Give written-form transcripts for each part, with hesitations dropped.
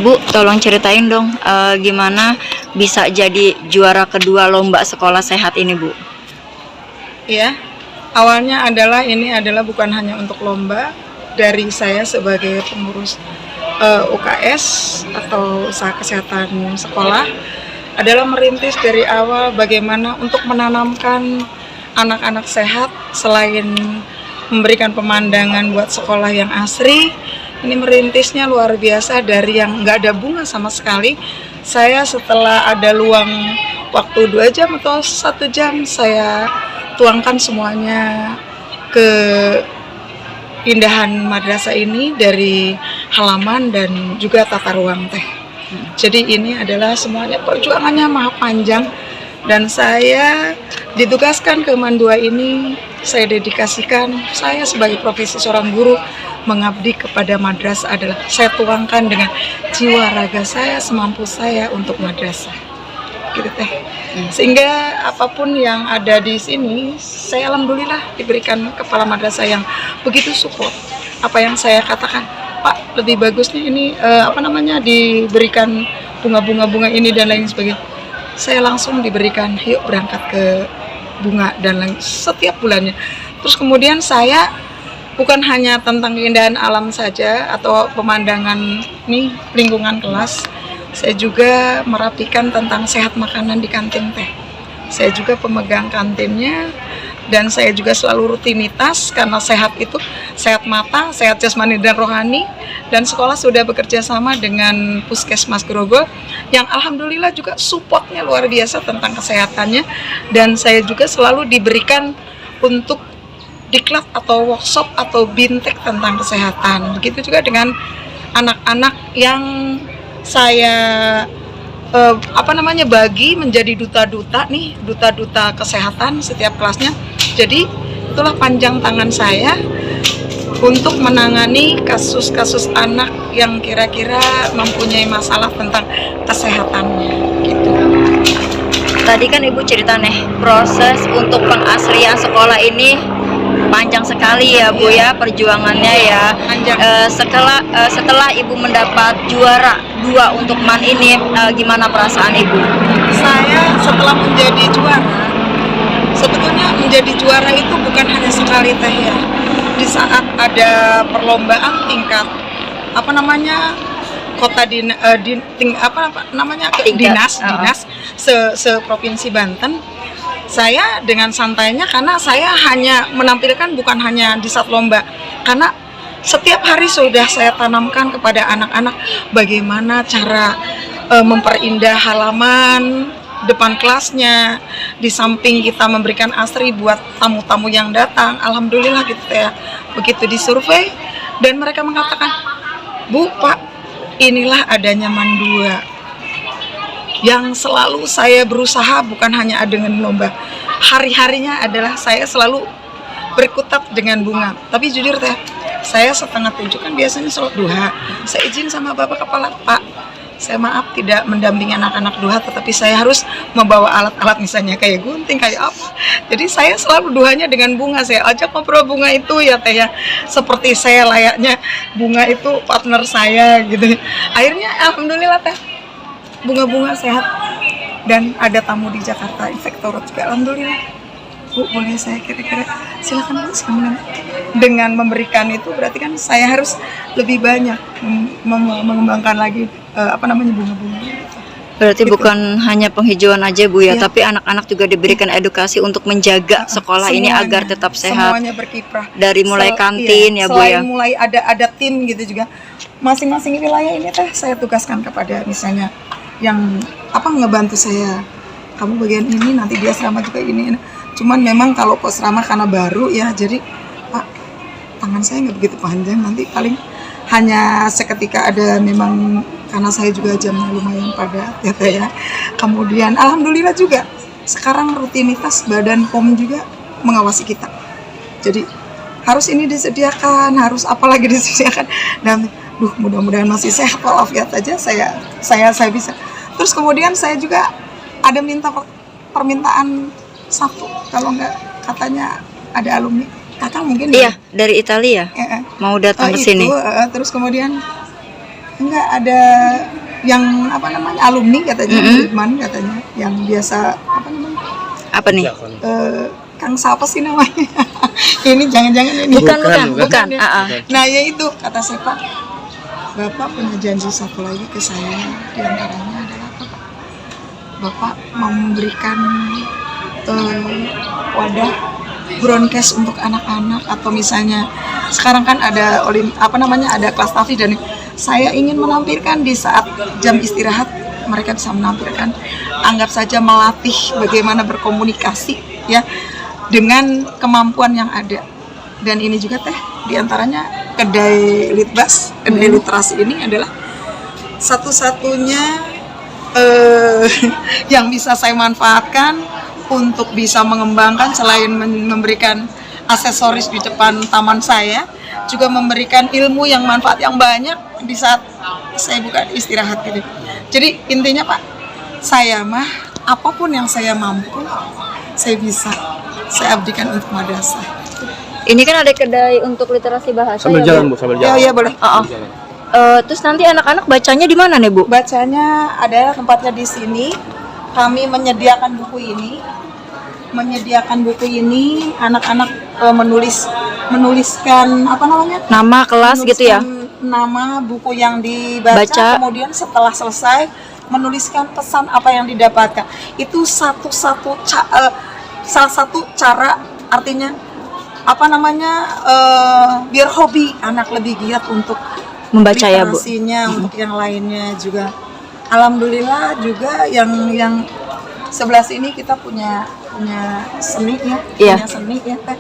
Bu, tolong ceritain dong gimana bisa jadi juara kedua lomba sekolah sehat ini, Bu? Ya, awalnya ini adalah bukan hanya untuk lomba dari saya sebagai pengurus UKS atau usaha kesehatan sekolah, adalah merintis dari awal bagaimana untuk menanamkan anak-anak sehat. Selain memberikan pemandangan buat sekolah yang asri, ini merintisnya luar biasa dari yang nggak ada bunga sama sekali. Saya setelah ada luang waktu 2 jam atau 1 jam, saya tuangkan semuanya ke indahan madrasah ini dari halaman dan juga tata ruang teh. Jadi ini adalah semuanya perjuangannya maha panjang, dan saya ditugaskan ke Mandua ini, saya dedikasikan, saya sebagai profesi seorang guru mengabdi kepada madrasah adalah saya tuangkan dengan jiwa raga saya semampu saya untuk madrasah, gitu teh. Sehingga apapun yang ada di sini, saya alhamdulillah diberikan kepala madrasah yang begitu support. Apa yang saya katakan, Pak, lebih bagusnya ini diberikan bunga ini dan lain sebagainya. Saya langsung diberikan, yuk berangkat ke bunga dan lain setiap bulannya. Terus kemudian saya bukan hanya tentang keindahan alam saja atau pemandangan nih lingkungan kelas, saya juga merapikan tentang sehat makanan di kantin teh. Saya juga pemegang kantinnya, dan saya juga selalu rutinitas karena sehat itu sehat mata, sehat jasmani dan rohani. Dan sekolah sudah bekerja sama dengan Puskesmas Grogol yang alhamdulillah juga supportnya luar biasa tentang kesehatannya, dan saya juga selalu diberikan untuk diklat atau workshop atau bintek tentang kesehatan. Begitu juga dengan anak-anak yang saya bagi menjadi duta-duta nih, duta-duta kesehatan setiap kelasnya. Jadi itulah panjang tangan saya untuk menangani kasus-kasus anak yang kira-kira mempunyai masalah tentang kesehatannya gitu. Tadi kan Ibu cerita nih, proses untuk pengasrian sekolah ini panjang sekali ya, Bu, ya, perjuangannya ya. Setelah Ibu mendapat juara 2 untuk MAN ini, gimana perasaan Ibu? Saya setelah menjadi juara, sebetulnya menjadi juara itu bukan hanya sekali teh ya. Di saat ada perlombaan tingkat kota dinas se-provinsi Banten, saya dengan santainya, karena saya hanya menampilkan bukan hanya di saat lomba, karena setiap hari sudah saya tanamkan kepada anak-anak bagaimana cara memperindah halaman depan kelasnya, di samping kita memberikan asri buat tamu-tamu yang datang. Alhamdulillah gitu ya, begitu disurvei dan mereka mengatakan, Bu, Pak, inilah adanya Mandua yang selalu saya berusaha bukan hanya dengan lomba. Hari-harinya adalah saya selalu berkutat dengan bunga. Tapi jujur teh, saya 6:30 kan biasanya sholat duha. Saya izin sama Bapak Kepala, Pak, saya maaf tidak mendampingi anak-anak duha, tetapi saya harus membawa alat-alat misalnya kayak gunting, kayak apa. Jadi saya selalu duhanya dengan bunga. Saya ajak ngobrol bunga itu ya teh ya, seperti saya layaknya bunga itu partner saya gitu. Akhirnya alhamdulillah teh, bunga-bunga sehat, dan ada tamu di Jakarta Infektorat juga, alhamdulillah. Bu, boleh saya kira-kira silakan Bu, sekarang dengan memberikan itu berarti kan saya harus lebih banyak mengembangkan lagi bunga-bunga. Berarti gitu. Bukan hanya penghijauan aja, Bu, ya, tapi anak-anak juga diberikan edukasi untuk menjaga sekolah ini agar tetap sehat. Semuanya berkiprah. Dari mulai kantin ya, Bu, ya. Mulai ada tim gitu juga. Masing-masing wilayah ini teh saya tugaskan kepada misalnya yang ngebantu saya. Kamu bagian ini, nanti dia asrama juga ini. Cuman memang kalau asrama karena baru ya, jadi Pak, tangan saya nggak begitu panjang, nanti paling hanya seketika ada, memang karena saya juga jamnya lumayan padat ya. Kemudian alhamdulillah juga sekarang rutinitas Badan POM juga mengawasi kita. Jadi harus ini disediakan, harus apalagi disediakan, dan mudah-mudahan masih sehat walafiat aja saya bisa. Terus kemudian saya juga ada minta permintaan satu, kalau enggak katanya ada alumni kakak mungkin dari Italia mau datang ke sini. Terus kemudian Enggak ada yang apa namanya alumni katanya, Lukman katanya, yang biasa apa namanya, Apa nih? Kang siapa sih namanya? Ini jangan-jangan ini. Bukan. Nah ya itu kata saya, Pak, Bapak punya janji satu lagi ke saya, diantaranya adalah apa, Pak? Bapak mau memberikan wadah broadcast untuk anak-anak, atau misalnya sekarang kan ada ada kelas tafsir, dan saya ingin menampilkan di saat jam istirahat mereka bisa menampilkan, anggap saja melatih bagaimana berkomunikasi ya dengan kemampuan yang ada. Dan ini juga teh diantaranya kedai Litbas, kedai literasi ini adalah satu-satunya yang bisa saya manfaatkan untuk bisa mengembangkan, selain memberikan aksesoris di depan taman saya, juga memberikan ilmu yang manfaat yang banyak di saat saya buka istirahat gitu. Jadi intinya Pak, saya mah apapun yang saya mampu, saya bisa saya abdikan untuk madrasah. Ini kan ada kedai untuk literasi bahasa. Sambil ya, jalan, Bu, sambil jalan. Iya boleh. Terus nanti anak-anak bacanya di mana nih, Bu? Bacanya ada tempatnya di sini. Kami menyediakan buku ini, anak-anak menuliskan apa namanya? Nama kelas gitu ya? Nama buku yang dibaca, kemudian setelah selesai menuliskan pesan apa yang didapatkan. Itu salah satu cara, artinya apa namanya, biar hobi anak lebih giat untuk Membaca ya, Bu? literasinya, untuk yang lainnya juga. Alhamdulillah juga yang sebelah sini kita punya seni ya, Iya. punya seni ya Teh.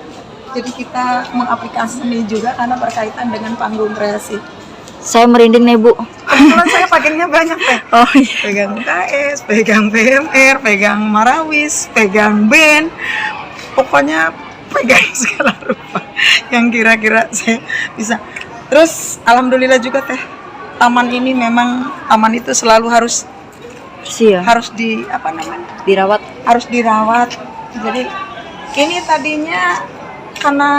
Jadi kita mengaplikasi seni juga karena berkaitan dengan panggung kreasi. Saya merinding nih, Bu. Kebetulan saya pakainya banyak Teh. Oh iya. Pegang UKS, pegang PMR, pegang Marawis, pegang band, pokoknya pegang segala rupa yang kira-kira saya bisa. Terus alhamdulillah juga Teh, taman ini memang taman itu selalu harus Bersih ya? harus di apa namanya, Dirawat. harus dirawat. Jadi ini tadinya karena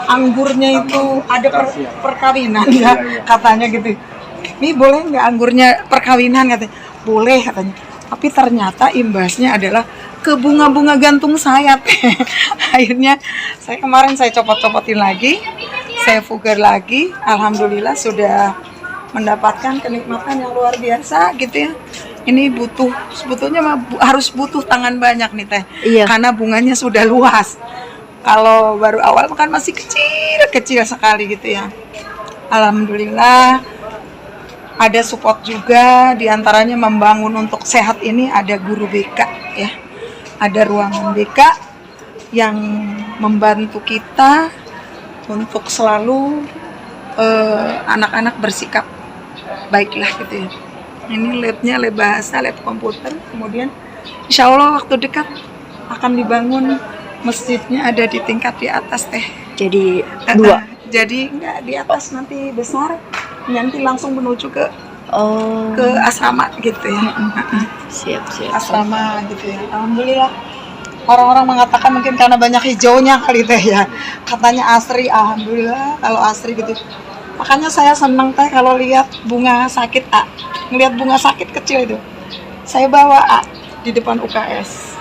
anggurnya itu ada perkawinan ya katanya gitu. Ini boleh nggak anggurnya perkawinan katanya? Boleh katanya. Tapi ternyata imbasnya adalah ke bunga-bunga gantung saya Teh. Akhirnya kemarin saya copot-copotin lagi, saya fugar lagi. Alhamdulillah sudah mendapatkan kenikmatan yang luar biasa gitu ya. Ini sebetulnya harus butuh tangan banyak nih Teh. Iya. Karena bunganya sudah luas. Kalau baru awal kan masih kecil sekali gitu ya. Alhamdulillah ada support juga, diantaranya membangun untuk sehat ini ada guru BK ya. Ada ruangan BK yang membantu kita untuk selalu anak-anak bersikap baiklah gitu ya. Ini labnya lab bahasa, lab komputer. Kemudian insya Allah waktu dekat akan dibangun masjidnya, ada di tingkat di atas Teh. Jadi 2. Jadi enggak di atas, nanti besar, nanti langsung menuju ke Oh. ke asrama gitu ya. Siap. Asrama gitu ya. Alhamdulillah. Orang-orang mengatakan mungkin karena banyak hijaunya kali Teh ya. Katanya asri, alhamdulillah kalau asri gitu. Makanya saya senang Teh kalau lihat bunga sakit A. Ngelihat bunga sakit kecil itu. Saya bawa A di depan UKS.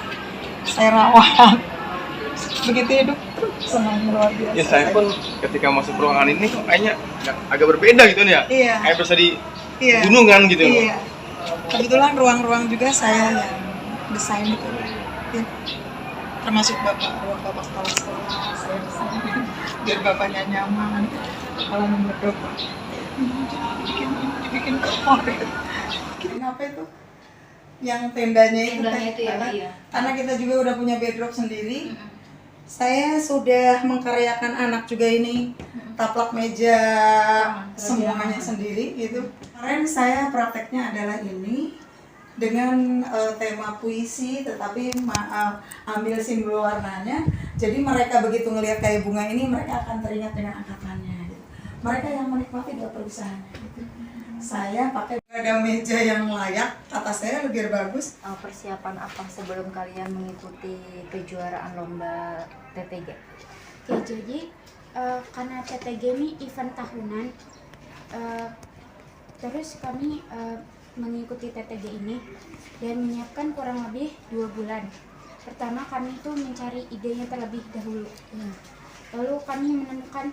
Saya rawat. Begitu hidup, senang luar biasa. Ya saya pun ketika masuk ruangan ini kok kayaknya agak berbeda gitu nih ya. Iya. Kayak berasa di Iya. gunungan gitu loh. Iya. Kebetulan ruang-ruang juga saya yang desain itu. Ya. Termasuk ruang bapak kepala sekolah saya desain biar bapaknya nyaman. Kalau nomor 2 dibikin kamar. Bikin apa itu? Yang tendanya itu, iya. Karena kita juga udah punya bedrock sendiri. Saya sudah mengkaryakan anak juga ini, taplak meja semuanya sendiri gitu. Kemarin saya prakteknya adalah ini dengan tema puisi, tetapi ambil simbol warnanya. Jadi mereka begitu ngelihat kayak bunga ini, mereka akan teringat dengan angkatannya. Gitu. Mereka yang menikmati dua perusahaannya. Gitu. Saya pakai ada meja yang layak, kata saya lebih bagus. Persiapan apa sebelum kalian mengikuti kejuaraan lomba TTG? Ya, jadi karena TTG ini event tahunan, Terus kami mengikuti TTG ini dan menyiapkan kurang lebih 2 bulan. Pertama kami itu mencari idenya terlebih dahulu. Lalu kami menemukan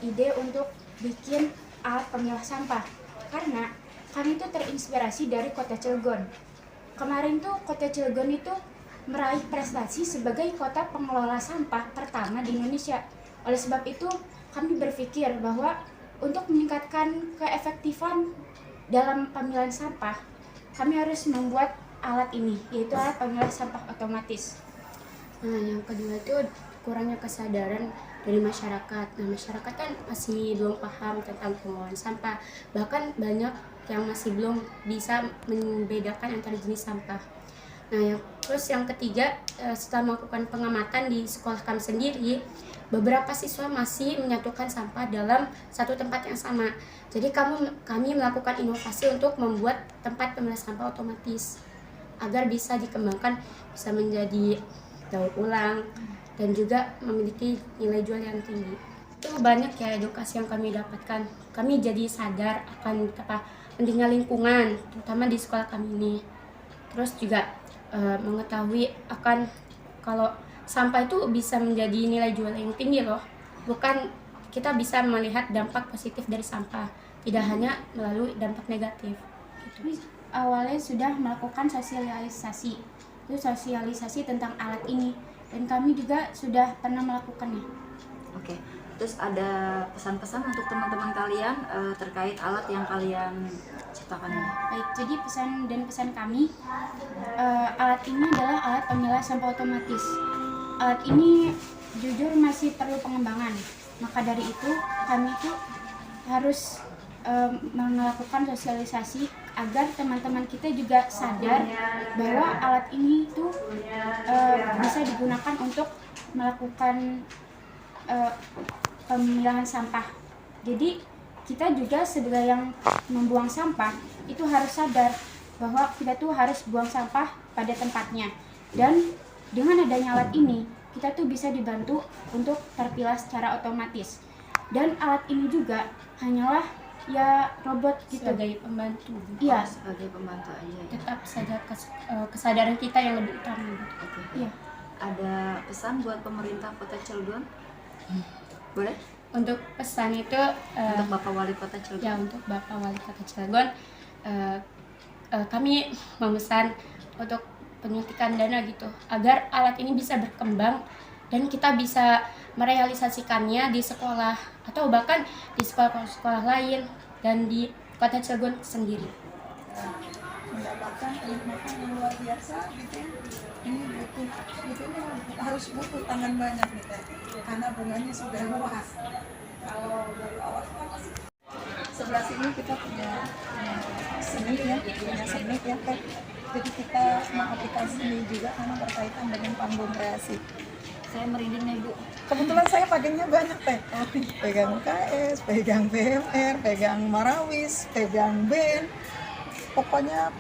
ide untuk bikin alat pemilah sampah karena kami itu terinspirasi dari Kota Cilegon. Kemarin tuh Kota Cilegon itu meraih prestasi sebagai kota pengelola sampah pertama di Indonesia. Oleh sebab itu kami berpikir bahwa untuk meningkatkan keefektifan dalam pemilahan sampah, kami harus membuat alat ini, yaitu alat pemilah sampah otomatis. Nah, yang kedua itu kurangnya kesadaran dari masyarakat. Nah, masyarakat kan masih belum paham tentang pengelolaan sampah. Bahkan banyak yang masih belum bisa membedakan antara jenis sampah. Nah, terus yang ketiga, setelah melakukan pengamatan di sekolah kami sendiri, beberapa siswa masih menyatukan sampah dalam satu tempat yang sama. Jadi kami melakukan inovasi untuk membuat tempat pemilah sampah otomatis agar bisa dikembangkan, bisa menjadi daur ulang dan juga memiliki nilai jual yang tinggi. Itu banyak ya edukasi yang kami dapatkan. Kami jadi sadar akan pentingnya lingkungan, terutama di sekolah kami ini. Terus juga mengetahui akan kalau sampah itu bisa menjadi nilai jual yang tinggi loh. Bukan kita bisa melihat dampak positif dari sampah, tidak hanya melalui dampak negatif. Gitu. Awalnya sudah melakukan sosialisasi, itu sosialisasi tentang alat ini, dan kami juga sudah pernah melakukannya. Oke, terus ada pesan-pesan untuk teman-teman kalian terkait alat yang kalian ciptakan ini? Baik, jadi pesan kami, alat ini adalah alat pemilah sampah otomatis. Alat ini jujur masih perlu pengembangan, maka dari itu kami itu harus melakukan sosialisasi agar teman-teman kita juga sadar bahwa alat ini itu bisa digunakan untuk melakukan pemilahan sampah. Jadi kita juga sebagai yang membuang sampah itu harus sadar bahwa kita tuh harus buang sampah pada tempatnya, dan dengan adanya alat ini kita tuh bisa dibantu untuk terpilah secara otomatis. Dan alat ini juga hanyalah ya robot gitu, Sebagai pembantu. iya, Sebagai pembantu aja ya. Tetap saja kesadaran kita yang lebih utama. Oke. iya. Ada pesan buat pemerintah Kota Cilegon? Boleh? Untuk pesan itu Untuk Bapak Wali Kota Cilegon. ya untuk Bapak Wali Kota Cilegon, kami memesan untuk penyuntikan dana gitu agar alat ini bisa berkembang dan kita bisa merealisasikannya di sekolah atau bahkan di sekolah-sekolah lain dan di Kota Cilegon sendiri. Mendapatkan kenikmatan yang luar biasa gitu ya. Ini harus butuh tangan banyak gitu ya, karena bunganya sudah luas. Kalau dari awal kan masih sebelah sini kita punya seni ya, kan. Jadi kita mengaplikasi seni juga karena berkaitan dengan panggung kreasi. Saya merinding nih Bu. Kebetulan saya pakainya banyak teh, pegang KS, pegang BMR, pegang Marawis, pegang band, pokoknya